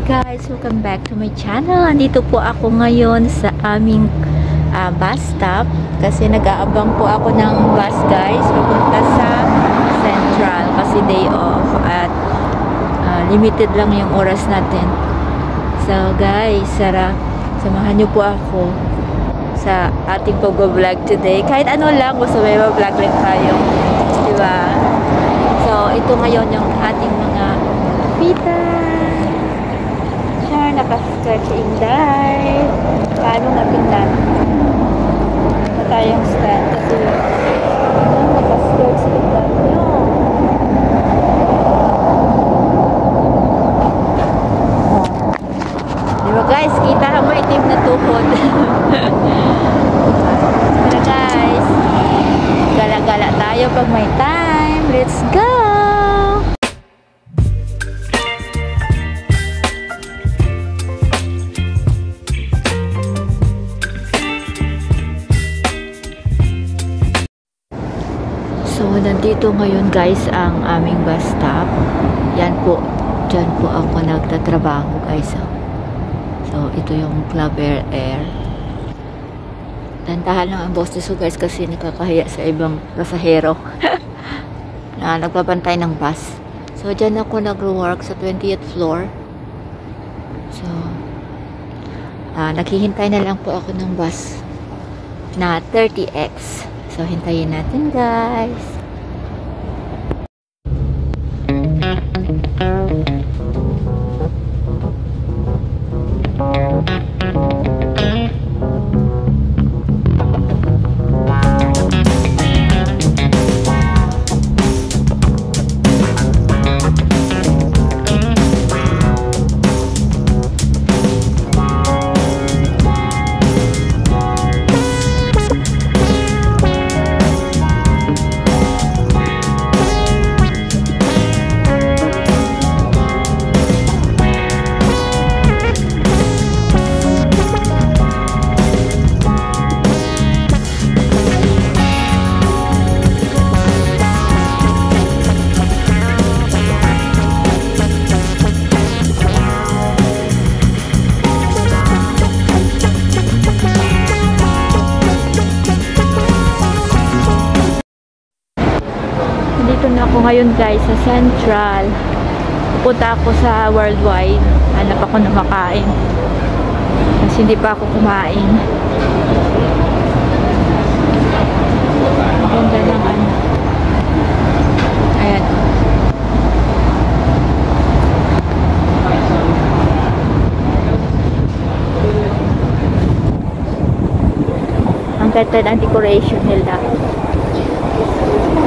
guys, welcome back to my channel. Andito po ako ngayon sa aming bus stop kasi nag-aabang po ako ng bus guys papunta sa Central kasi day off at limited lang yung oras natin. So guys, samahan nyo po ako sa ating pag-vlog today. Kahit ano lang, basta may vlog lang tayo, diba? So ito ngayon yung ating mga pita. Naka-stretch Inday. Paano nga tingnan? Na tayong stand kasi naka-stretch Inday nyo. Diba guys, kita ka mo itim na tuhod. Pero guys, gala-gala tayo pag may time. Let's go! So, nandito ngayon guys ang aming bus stop. Yan po, dyan po ako nagtatrabaho guys. So, ito yung Club Air. Tantahan lang ang boses ko guys kasi nakakahiya sa ibang pasahero na nagbabantay ng bus. So, dyan ako nag-work sa 20th floor. So, naghihintay na lang po ako ng bus na 30X. So, hintayin natin guys. Dito na ako ngayon guys sa Central. Pupunta ako sa Worldwide. Hanap ako na makain kasi hindi pa ako kumain. Maganda lang ano. Ayan. Ang ganda ng decoration nila.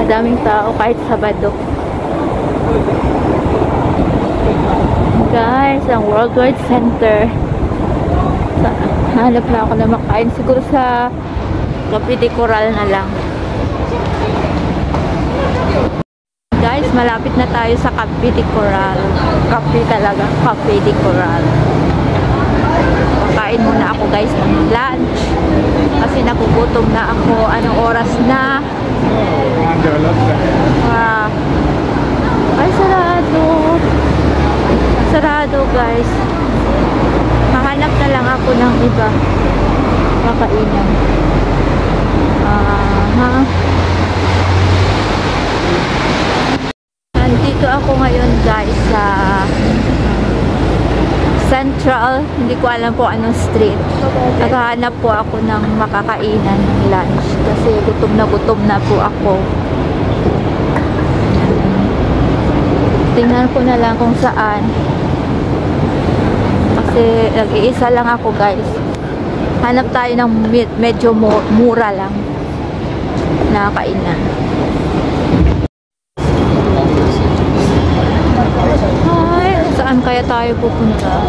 Madaming tao kahit Sabado. Guys, ang Worldwide Center. Hanap na ako na makain. Siguro sa Cafe de Coral na lang. Guys, malapit na tayo sa Cafe de Coral. Cafe talaga. Cafe de Coral. Kakain muna ako guys ng lunch. Kasi nagugutom na ako. Anong oras na? Ay, sarado. Sarado guys. Mahanap na lang ako ng iba makainan. Nandito ako ngayon guys sa Central. Hindi ko alam po anong street. Naghahanap po ako ng makakainan ng lunch kasi gutom na po ako. Tingnan ko na lang kung saan kasi nag-iisa lang ako guys. Hanap tayo ng medyo mura lang na kainan. Ay, saan kaya tayo pupunta?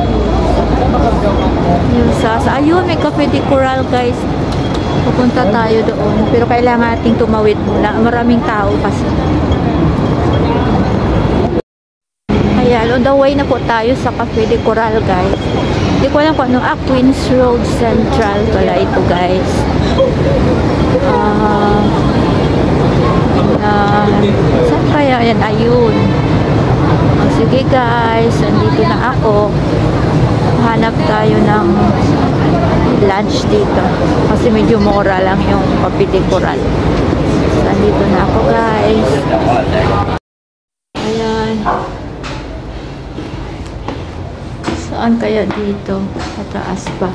Ayun, may Cafe de Coral guys. Pupunta tayo doon pero kailangan nating tumawid muna. Maraming tao kasi. Ayan, on the way na po tayo sa Cafe de Coral guys. Hindi ko alam kung ano. Queens Road Central pala ito guys. Saan kaya? Ayan, ayun. Sige guys, andito na ako. hanap tayo ng lunch dito. Kasi medyo mura lang yung papilikuran. So, nandito na ako guys. Ayan. Saan kaya dito? Sa taas pa.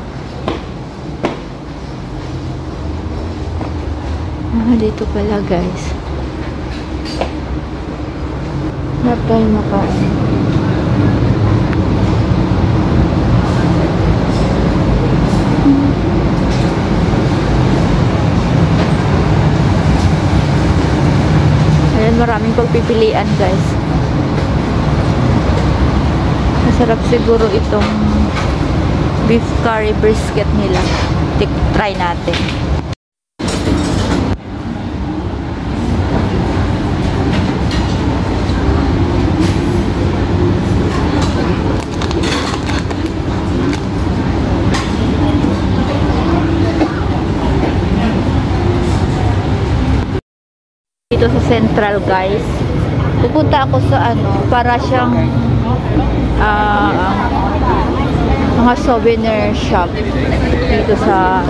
Dito pala guys. Harap tayo makain. Ayan, maraming pagpipilian guys. Masarap siguro itong beef curry brisket nila. Try natin. Dito sa Central guys, pupunta ako sa para siyang mga souvenir shop dito sa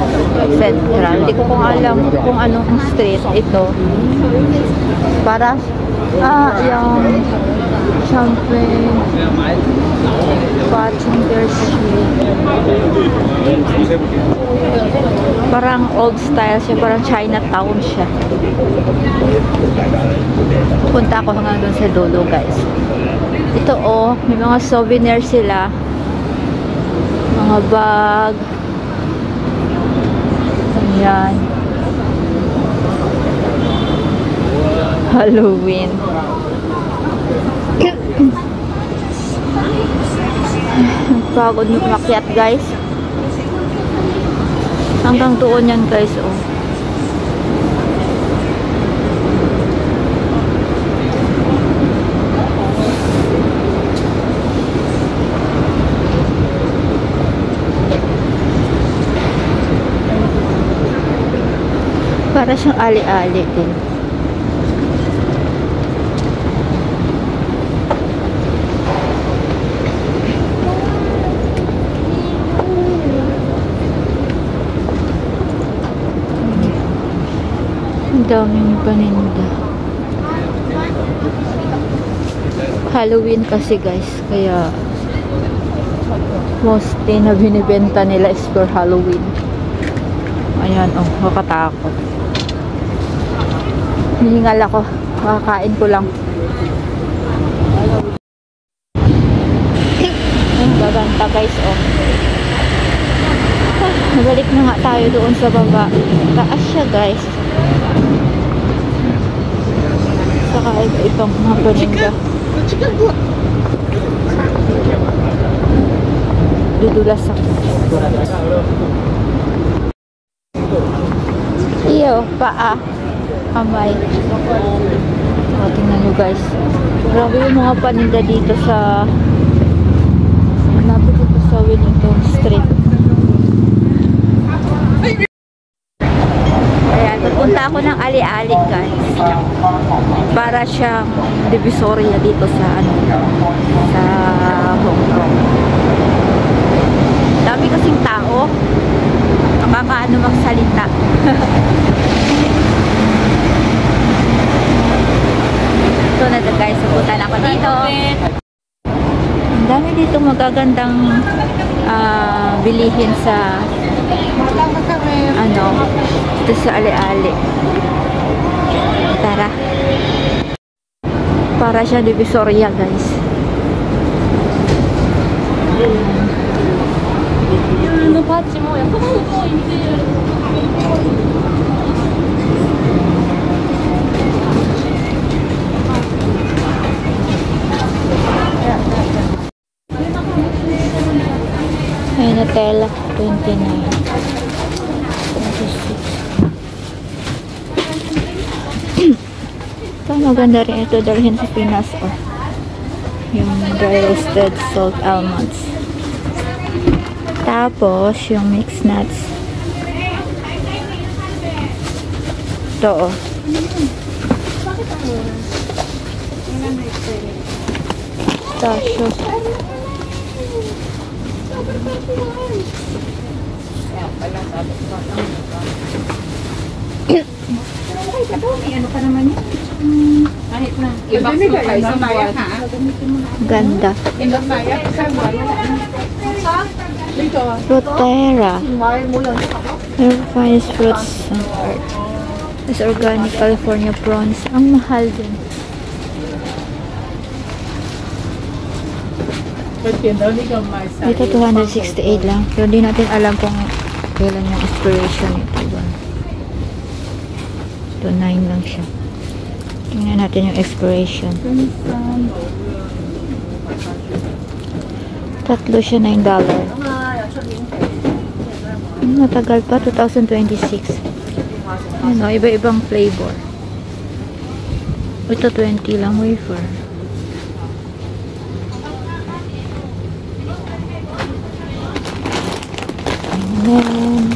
Central. Hindi ko kung alam kung anong street ito. Para yung champagne Passenger Street. Parang old style siya, parang Chinatown siya. Punta ako hanggang doon sa dulo guys. Ito may mga souvenir sila. Mga bag. Ayan. Halloween. Pagod makyat guys. Hanggang doon yan guys para siyang ali-ali din. Daming paninda. Halloween kasi guys, kaya mostly na binibenta nila is for Halloween. Ayan kakatakot. Hihingal ako, makakain ko lang. Ang gaganda guys nabalik na nga tayo doon sa baba. Taas siya guys. Saka ibang mga paninda. Dudulas ako. Iyo, paa, kamay. Tingnan nyo guys. Grabe yung mga paninda dito sa napit ito sa Wellington Street. Ayan, pupunta ako ng ali-ali guys. Para siyang divisoria dito sa sa Hong Kong. Dami kasing tao. Nakakaano magsalita. So na guys, pupunta na ako dito. Ang dami dito magagandang bilihin sa ito sa ali-ali. Tara. Para siya divisoria guys. Ay, Nutella 29. Ito maganda rin ito dalhin sa Pinas yung dry roasted salt almonds. Tapos yung mixed nuts. Ito pistachios. Kaya pala sabi ko ano pa naman yun? Kahit na. Ibang suka, isang buwan. Ganda. Ibang bayak, isang buwan. Frutera. Your finest fruits and art. This organic California prawns. Ang mahal din. Dito 268 lang. Pero di natin alam kung kailan yung expiration nito. Ito 9 lang siya. Tingnan natin yung expiration. Tatlo siya $9. Matagal pa, 2026. Ano, iba-ibang flavor. Ito 20 lang wafer. And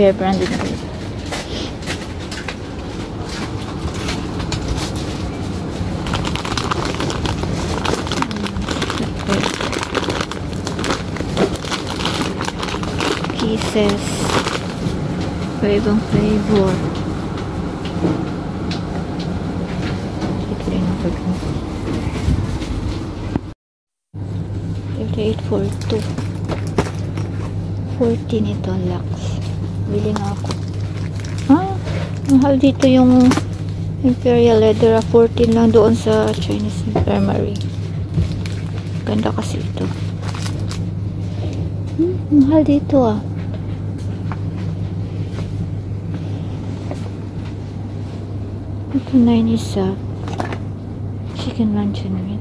Bear branded na rin. Kisses. Ibang flavor. Ito rin ang pagkakas. 3842. 14 ito, Lux. Bili nga ako. Mahal dito yung Imperial Leather. 14 lang doon sa Chinese Infirmary. Ganda kasi ito. Mahal dito ah. Ito 9 isa. Chicken luncheon meat.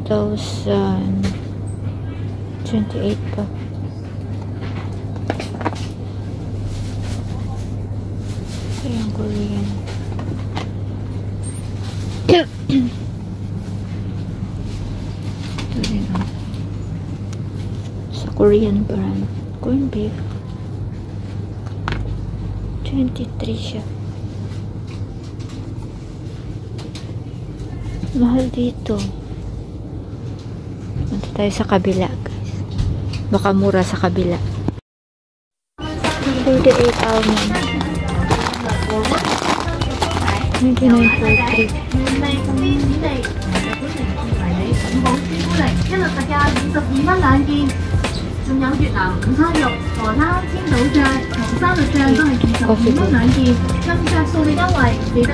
2028 pa. Ayan, Korean. Ito rin ah. Sa Korean brand. Corn beef. 23 siya. Mahal dito. Punta tayo sa kabila, guys. Baka mura sa kabila. 48 almond. 29.43.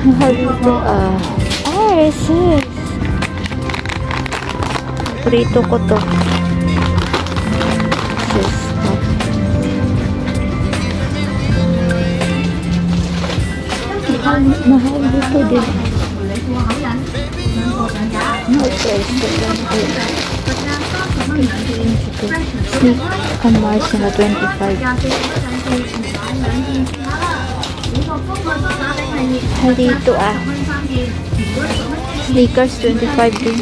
Mahal dito ah. Sis. Prito ko to. Sis. Mahal dito din. Mahal price ko lang. Sneak ang Mars na 25. Mahal dito ah. Sneakers 25 din.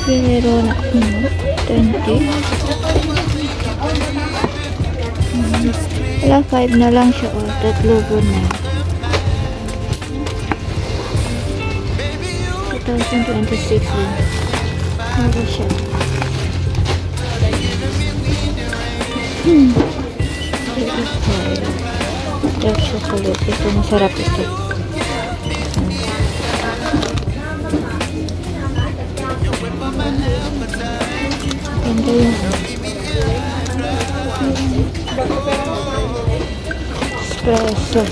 Pero na 20. Wala 5 na lang siya o. Tatlo na. 2026 din. Ano siya? Dark chocolate. Ito masarap ito. Ganda yun. Espresso.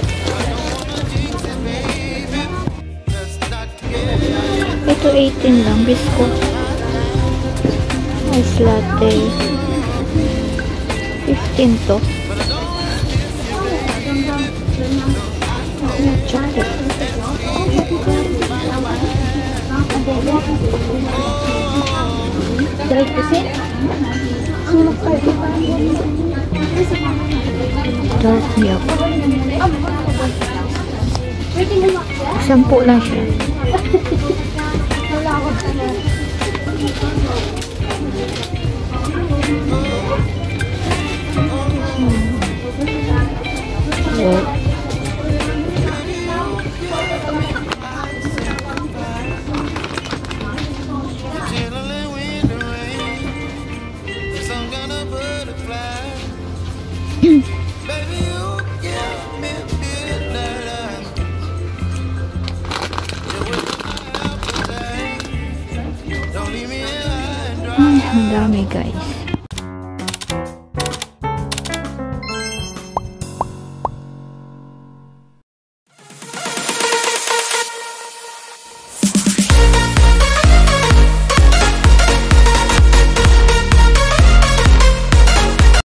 Ito 18 lang. Biscuit. Ice latte. 15 to. Chocolate. Dark milk. 10 lang siya. Oh. Ang dami guys.